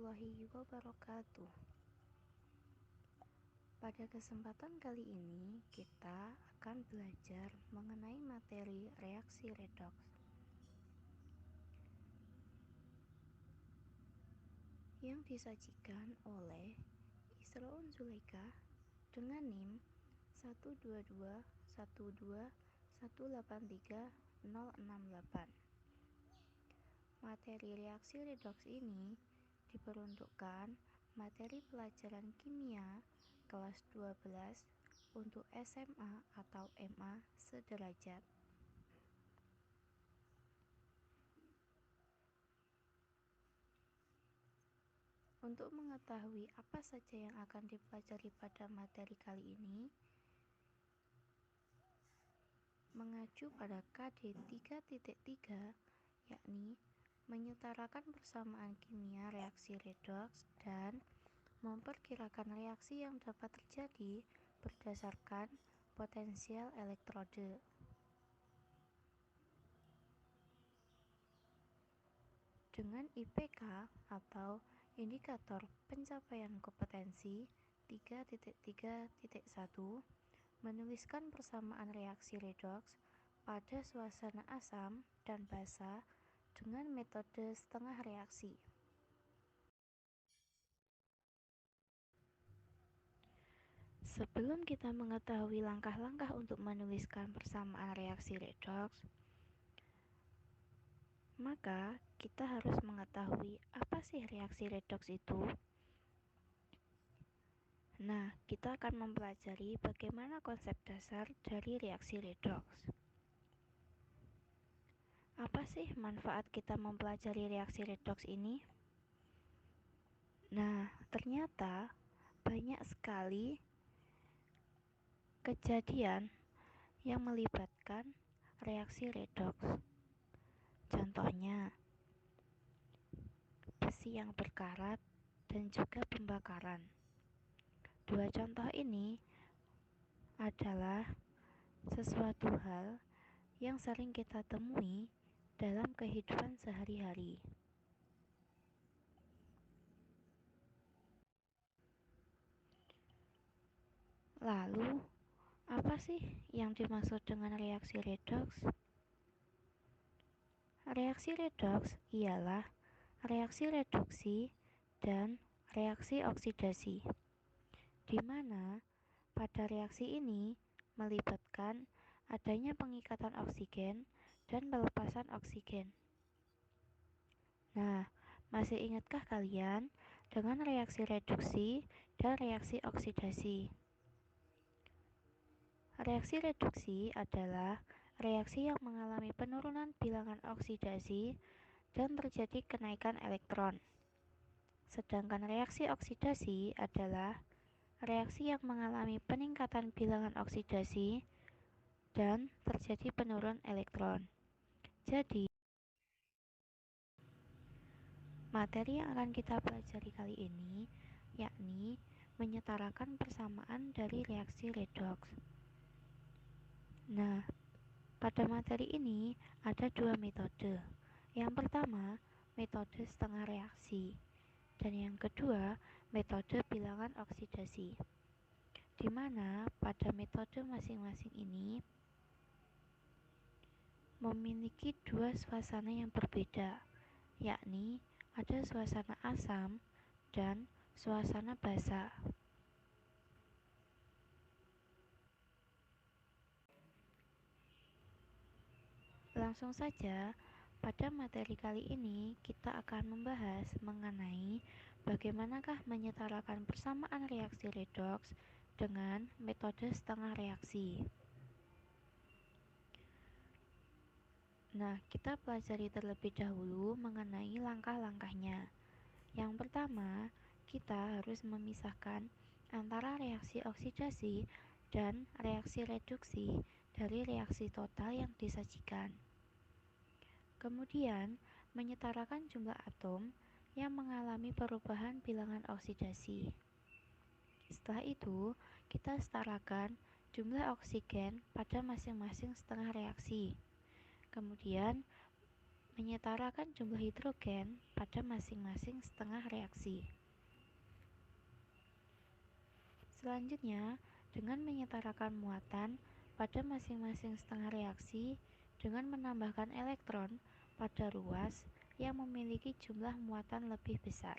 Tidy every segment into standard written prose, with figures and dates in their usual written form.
warahmatullahi wabarakatuh. Pada kesempatan kali ini, kita akan belajar mengenai materi reaksi redoks yang disajikan oleh Isroun Zulaikha dengan NIM 12212183068. Materi reaksi redoks ini diperuntukkan materi pelajaran kimia kelas 12 untuk SMA atau MA sederajat. Untuk mengetahui apa saja yang akan dipelajari pada materi kali ini, mengacu pada KD 3.3, yakni menyetarakan persamaan kimia reaksi redoks dan memperkirakan reaksi yang dapat terjadi berdasarkan potensial elektrode. Dengan IPK atau indikator pencapaian kompetensi 3.3.1, menuliskan persamaan reaksi redoks pada suasana asam dan basa dengan metode setengah reaksi. Sebelum kita mengetahui langkah-langkah untuk menuliskan persamaan reaksi redoks, maka kita harus mengetahui apa sih reaksi redoks itu. Nah, kita akan mempelajari bagaimana konsep dasar dari reaksi redoks. Apa sih manfaat kita mempelajari reaksi redoks ini? Nah, ternyata banyak sekali kejadian yang melibatkan reaksi redoks. Contohnya, besi yang berkarat dan juga pembakaran. Dua contoh ini adalah sesuatu hal yang sering kita temui dalam kehidupan sehari-hari. Lalu, apa sih yang dimaksud dengan reaksi redoks? Reaksi redoks ialah reaksi reduksi dan reaksi oksidasi, di mana pada reaksi ini melibatkan adanya pengikatan oksigen dan pelepasan oksigen. Nah, masih ingatkah kalian dengan reaksi reduksi dan reaksi oksidasi? Reaksi reduksi adalah reaksi yang mengalami penurunan bilangan oksidasi dan terjadi kenaikan elektron. Sedangkan reaksi oksidasi adalah reaksi yang mengalami peningkatan bilangan oksidasi dan terjadi penurunan elektron. Jadi, materi yang akan kita pelajari kali ini yakni menyetarakan persamaan dari reaksi redoks. Nah, pada materi ini ada dua metode. Yang pertama, metode setengah reaksi, dan yang kedua, metode bilangan oksidasi, di mana pada metode masing-masing ini memiliki dua suasana yang berbeda, yakni ada suasana asam dan suasana basa. Langsung saja, pada materi kali ini kita akan membahas mengenai bagaimanakah menyetarakan persamaan reaksi redoks dengan metode setengah reaksi. Nah, kita pelajari terlebih dahulu mengenai langkah-langkahnya. Yang pertama, kita harus memisahkan antara reaksi oksidasi dan reaksi reduksi dari reaksi total yang disajikan. Kemudian, menyetarakan jumlah atom yang mengalami perubahan bilangan oksidasi. Setelah itu, kita setarakan jumlah oksigen pada masing-masing setengah reaksi. Kemudian, menyetarakan jumlah hidrogen pada masing-masing setengah reaksi. Selanjutnya, dengan menyetarakan muatan pada masing-masing setengah reaksi dengan menambahkan elektron pada ruas yang memiliki jumlah muatan lebih besar.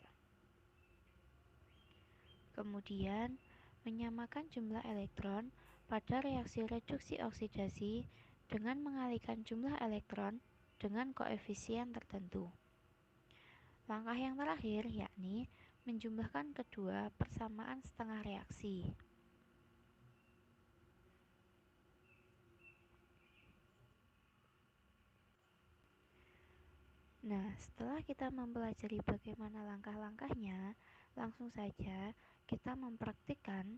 Kemudian, menyamakan jumlah elektron pada reaksi reduksi oksidasi dengan mengalihkan jumlah elektron dengan koefisien tertentu. Langkah yang terakhir yakni menjumlahkan kedua persamaan setengah reaksi. Nah, setelah kita mempelajari bagaimana langkah-langkahnya, langsung saja kita mempraktikkan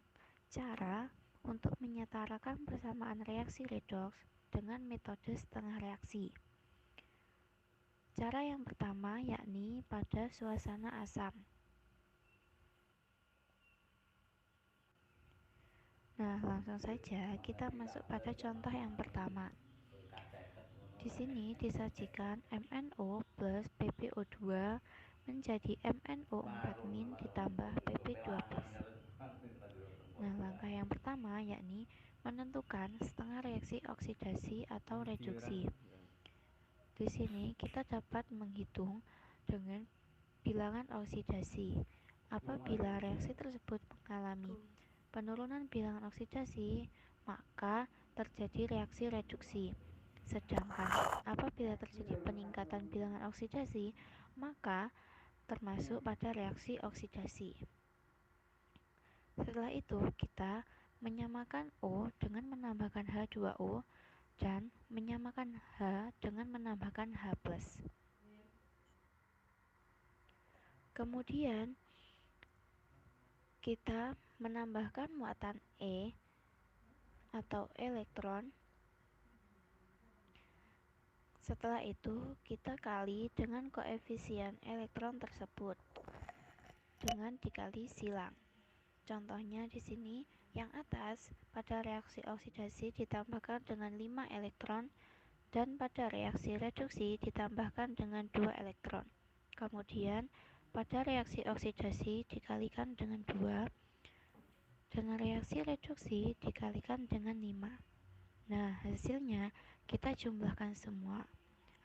cara untuk menyetarakan persamaan reaksi redoks dengan metode setengah reaksi. Cara yang pertama yakni pada suasana asam. Nah, langsung saja kita masuk pada contoh yang pertama. Di sini disajikan MnO plus PbO2 menjadi MnO4- ditambah Pb2+. Nah, langkah yang pertama yakni menentukan setengah reaksi oksidasi atau reduksi. Di sini kita dapat menghitung dengan bilangan oksidasi. Apabila reaksi tersebut mengalami penurunan bilangan oksidasi, maka terjadi reaksi reduksi. Sedangkan apabila terjadi peningkatan bilangan oksidasi, maka termasuk pada reaksi oksidasi. Setelah itu, kita menyamakan O dengan menambahkan H2O dan menyamakan H dengan menambahkan H+. Kemudian, kita menambahkan muatan E atau elektron. Setelah itu, kita kali dengan koefisien elektron tersebut dengan dikali silang. Contohnya di sini, yang atas pada reaksi oksidasi ditambahkan dengan 5 elektron dan pada reaksi reduksi ditambahkan dengan 2 elektron. Kemudian, pada reaksi oksidasi dikalikan dengan 2 dan reaksi reduksi dikalikan dengan 5. Nah, hasilnya kita jumlahkan semua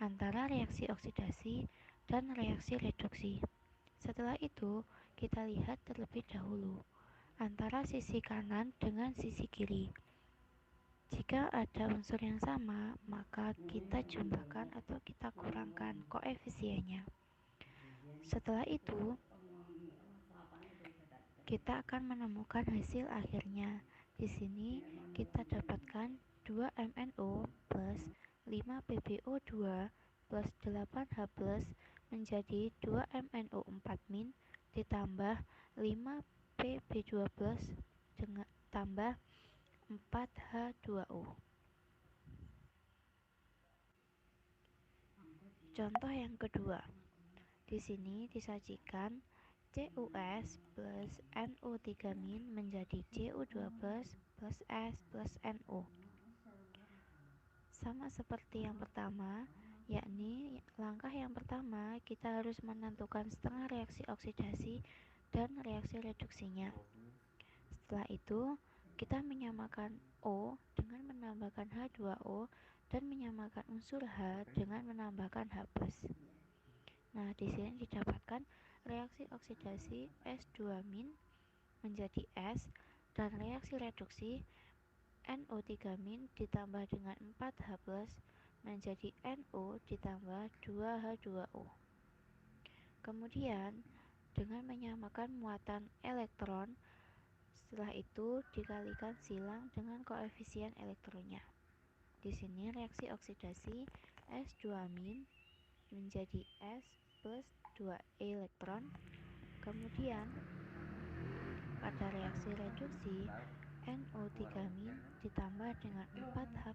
antara reaksi oksidasi dan reaksi reduksi. Setelah itu, kita lihat terlebih dahulu antara sisi kanan dengan sisi kiri. Jika ada unsur yang sama, maka kita jumlahkan atau kita kurangkan koefisiennya. Setelah itu, kita akan menemukan hasil akhirnya. Di sini kita dapatkan 2 MnO plus 5 PbO2 plus 8 H plus menjadi 2 MnO4- ditambah 5 Pb2 plus dengan tambah 4 H2O. Contoh yang kedua. Di sini disajikan CuS plus NO3- menjadi Cu2 plus S plus NO. Sama seperti yang pertama, yakni langkah yang pertama kita harus menentukan setengah reaksi oksidasi dan reaksi reduksinya. Setelah itu, kita menyamakan O dengan menambahkan H2O dan menyamakan unsur H dengan menambahkan H+. Nah, di sini didapatkan reaksi oksidasi S2- menjadi S dan reaksi reduksi NO3- ditambah dengan 4H+ menjadi NO ditambah 2H2O. Kemudian, dengan menyamakan muatan elektron, setelah itu dikalikan silang dengan koefisien elektronnya. Di sini reaksi oksidasi S2- menjadi S plus 2 elektron. Kemudian pada reaksi reduksi NO3- ditambah dengan 4H+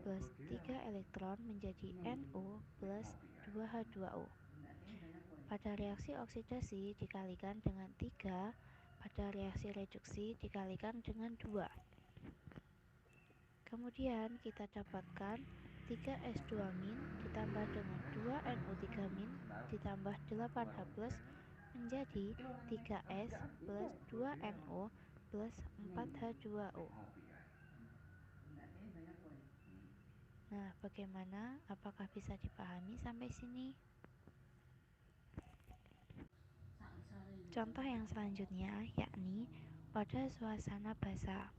plus 3 elektron menjadi NO plus 2H2O. Pada reaksi oksidasi dikalikan dengan 3, pada reaksi reduksi dikalikan dengan 2. Kemudian kita dapatkan 3S2- ditambah dengan 2NO3- ditambah 8H+ menjadi 3S plus 2NO plus 4H2O. Nah, bagaimana? Apakah bisa dipahami sampai sini? Contoh yang selanjutnya yakni pada suasana basah.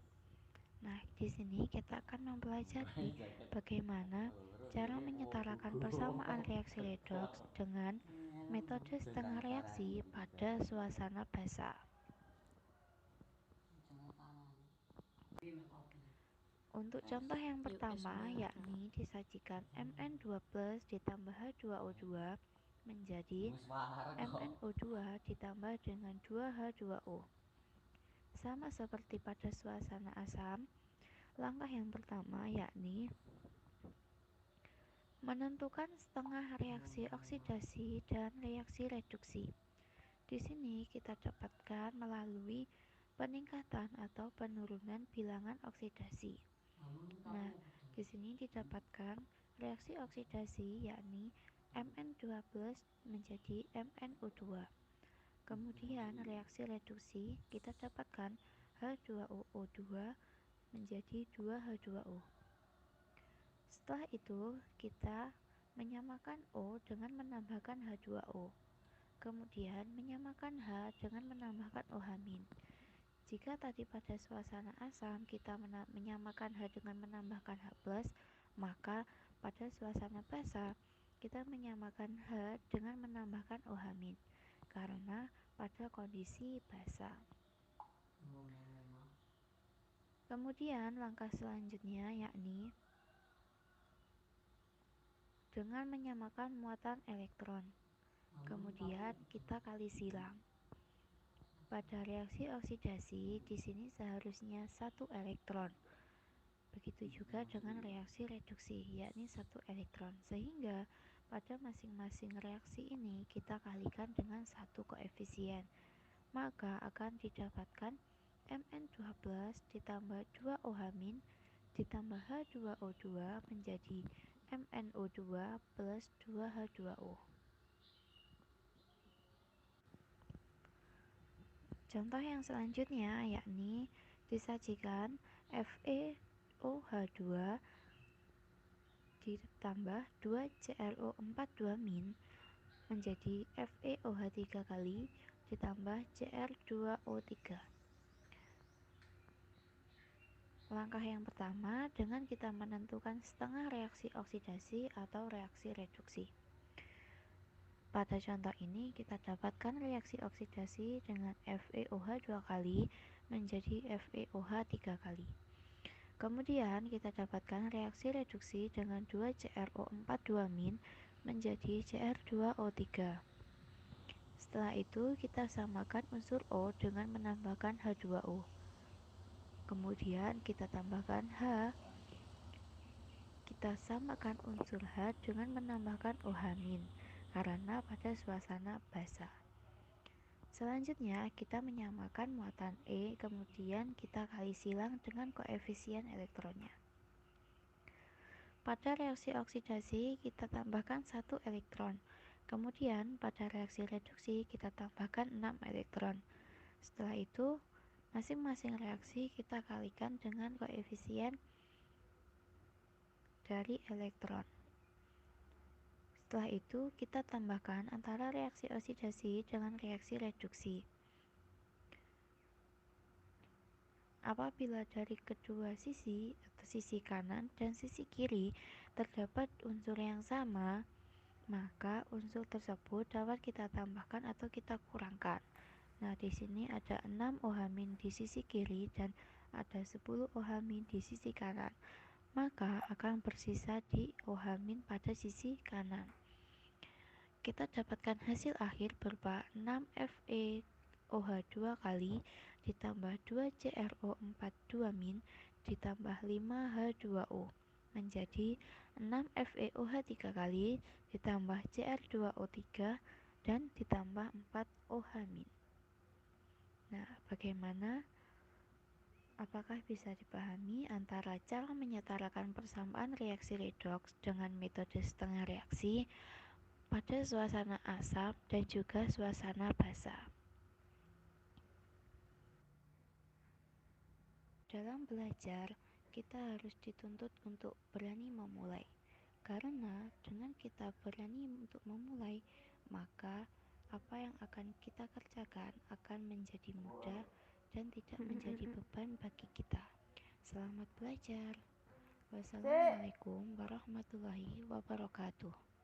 Nah, di sini kita akan mempelajari bagaimana cara menyetarakan persamaan reaksi redoks dengan metode setengah reaksi pada suasana basah. Untuk contoh yang pertama yakni disajikan Mn2+ ditambah H2O2 menjadi MnO2 ditambah dengan 2H2O. Sama seperti pada suasana asam, langkah yang pertama yakni menentukan setengah reaksi oksidasi dan reaksi reduksi. Di sini kita dapatkan melalui peningkatan atau penurunan bilangan oksidasi. Nah, di sini didapatkan reaksi oksidasi yakni Mn2+ menjadi MnO2. Kemudian reaksi reduksi kita dapatkan H2O2 menjadi 2H2O. Setelah itu kita menyamakan O dengan menambahkan H2O. Kemudian menyamakan H dengan menambahkan OH-. Jika tadi pada suasana asam kita menyamakan H dengan menambahkan H+, maka pada suasana basah kita menyamakan H dengan menambahkan OH- karena pada kondisi basah. Kemudian langkah selanjutnya yakni dengan menyamakan muatan elektron. Kemudian kita kali silang. Pada reaksi oksidasi di sini seharusnya 1 elektron. Begitu juga dengan reaksi reduksi, yakni 1 elektron. Sehingga pada masing-masing reaksi ini kita kalikan dengan 1 koefisien. Maka akan didapatkan Mn2+ ditambah 2OH- ditambah H2O2 menjadi MnO2 plus 2H2O. Contoh yang selanjutnya yakni disajikan FeOH2 ditambah 2CrO42- menjadi FeOH3 kali ditambah Cr2O3. Langkah yang pertama dengan kita menentukan setengah reaksi oksidasi atau reaksi reduksi. Pada contoh ini kita dapatkan reaksi oksidasi dengan FeOH2 kali menjadi FeOH3 kali. Kemudian kita dapatkan reaksi reduksi dengan 2CrO42- menjadi Cr2O3. Setelah itu kita samakan unsur O dengan menambahkan H2O. Kemudian kita tambahkan H. Kita samakan unsur H dengan menambahkan OH- karena pada suasana basah. Selanjutnya kita menyamakan muatan E, kemudian kita kali silang dengan koefisien elektronnya. Pada reaksi oksidasi kita tambahkan 1 elektron. Kemudian pada reaksi reduksi kita tambahkan 6 elektron. Setelah itu masing-masing reaksi kita kalikan dengan koefisien dari elektron. Setelah itu kita tambahkan antara reaksi oksidasi dengan reaksi reduksi. Apabila dari kedua sisi atau sisi kanan dan sisi kiri terdapat unsur yang sama, maka unsur tersebut dapat kita tambahkan atau kita kurangkan. Nah, di sini ada 6 OH- di sisi kiri dan ada 10 OH- di sisi kanan. Maka akan bersisa di OH- pada sisi kanan. Kita dapatkan hasil akhir berupa 6 FeOH2 kali ditambah 2 CrO42- ditambah 5 H2O menjadi 6 FeOH3 kali ditambah Cr2O3 dan ditambah 4 OH-. Nah, bagaimana? Apakah bisa dipahami antara cara menyetarakan persamaan reaksi redoks dengan metode setengah reaksi pada suasana asam dan juga suasana basa? Dalam belajar, kita harus dituntut untuk berani memulai. Karena dengan kita berani untuk memulai, maka apa yang akan kita kerjakan akan menjadi mudah dan tidak menjadi beban bagi kita. Selamat belajar. Wassalamualaikum warahmatullahi wabarakatuh.